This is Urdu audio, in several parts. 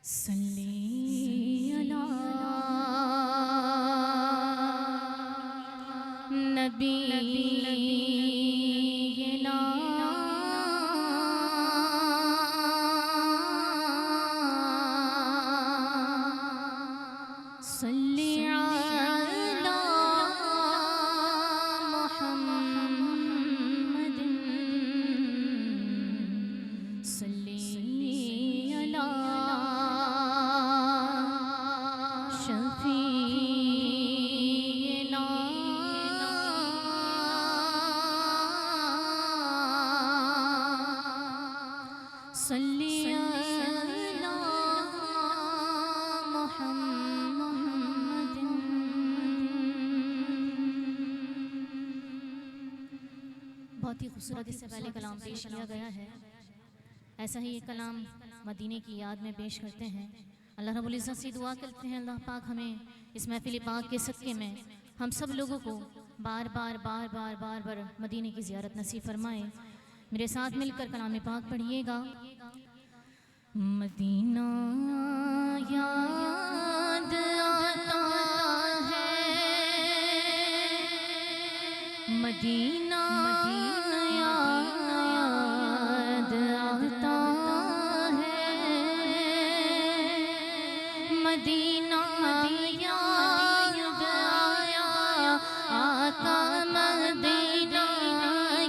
صلی علی نبینا صلی علی محمد صلی علی شفیعنا صلی علی محمد۔ بہت ہی خوبصورت اس سے پہلے کلام پیش کیا گیا ہے، ایسا ہی یہ کلام مدینے کی یاد میں پیش کرتے ہیں۔ اللہ رب العزت سے دعا کرتے ہیں اللہ پاک ہمیں اس محفل پاک کے صدقے میں ہم سب لوگوں کو بار بار مدینے کی زیارت نصیب فرمائے۔ میرے ساتھ مل کر کلام پاک پڑھیے گا۔ مدینہ یاد آتا ہے، مدینہ یاد آتا ہے، مدینہ یاد آیا آقا، مدینہ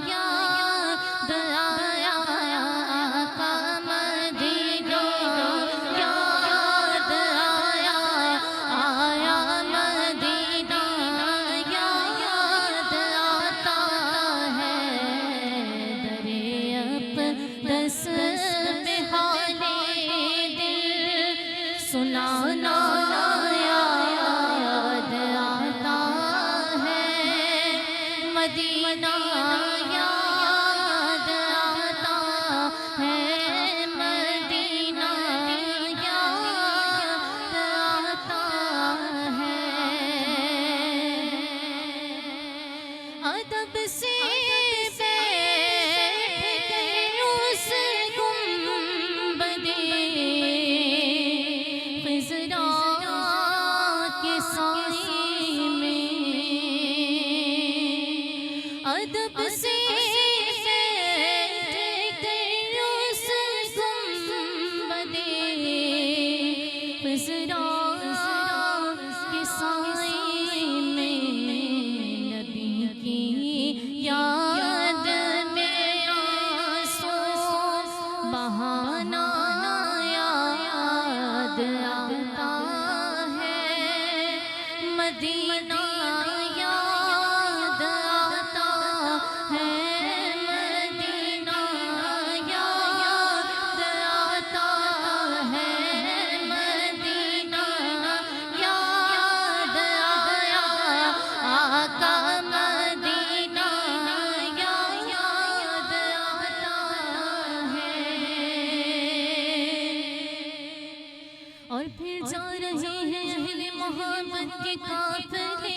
یاد آیا آقا، مدینہ یاد آیا آیا، مدینہ یاد آتا ہے، درے اقدس میں حال دل سنانا یاد آتا ہے، مدینہ یاد آتا ہے، مدینہ یاد آتا ہے۔ ادب سے بیٹھ گئی اس گنبدِ خضرا کے سائے میں، ادب سے بیٹھ گئی اس گنبدِ خضرا کے سائے میں، نبی کی یاد میں آنسو بہانا یاد آتا ہے، مدینہ یاد آتا ہے، مدینہ یاد آتا ہے، مدینہ یاد آیا آقا، مدینہ یاد آتا ہے۔ اور پھر جا رہے ہیں اہل محبت کے قافلے،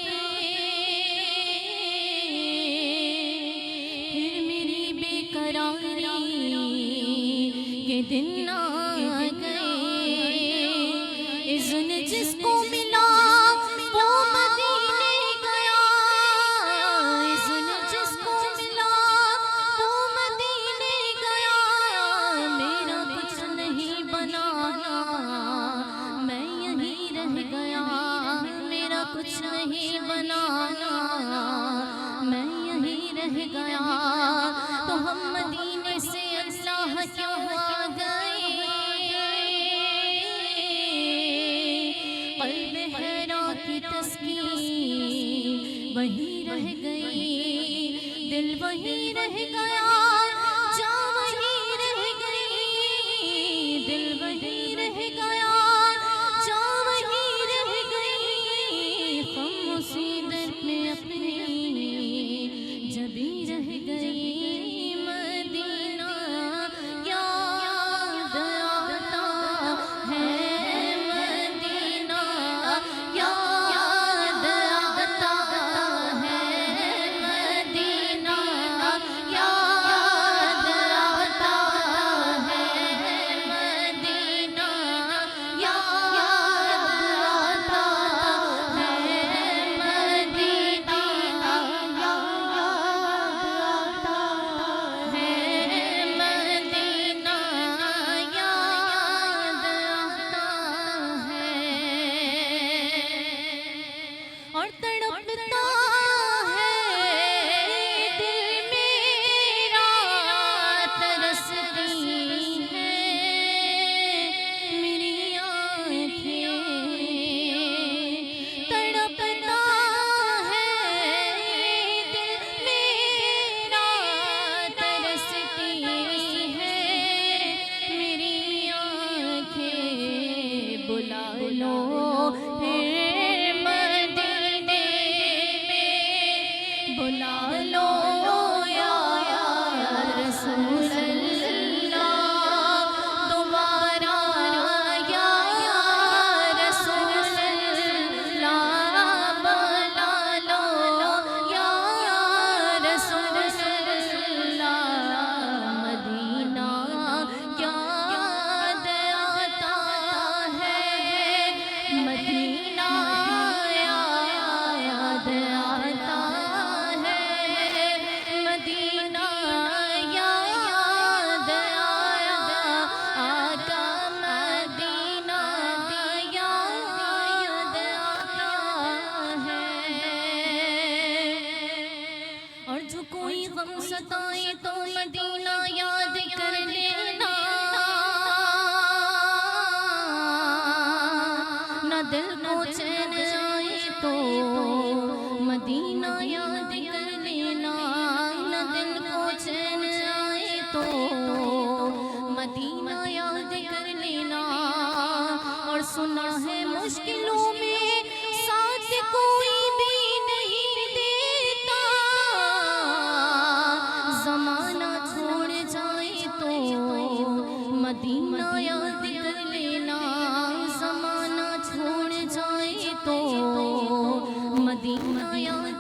پھر میری بے قراری کے دن آ گئے، اذن جس کو ملا وہ مدینے گیا، اذن جس کو ملا وہ مدینے گیا، میرا کچھ نہیں بنا میں یہیں رہ گیا، میرا کچھ نہیں بنا میں یہیں رہ گیا، تو ہم مدینے سے اللہ کیوں آ گئے، قلب حیرا کی تسکین وہیں رہ گئی، دل وہیں رہ گیا، جاں وہیں رہ گئی، دل وہیں رہ گیا، جاں وہیں رہ گئی، ہم اسی در میں اپنی جبیں رہ گئی، مدینہ یاد آتا ہے، مدینہ یاد آتا ہے، مدینہ یاد آتا ہے، مدینہ لو پھر مدینے میں بلا لو یا رسول اللہ دوبارہ یا رسول اللہ بلا لو یا رسول اللہ مدینہ یاد آتا ہے مدینہ یاد آتا ہے مدینہ یاد آتا مدینہ یاد آتا ہے اور جو کوئی غم ستائے تو مدینہ یاد کر لینا نہ دل کو چین آئے تو مدینہ یاد کر لینا نہ دل کو چین آئے تو مدینہ یاد کر لینا اور سنا ہے مشکلوں میں ساتھ کوئی بھی نہیں دیتا زمانہ چھوڑ جائے تو مدینہ یاد کر لینا زمانہ چھوڑ جائے تو مدینہ یاد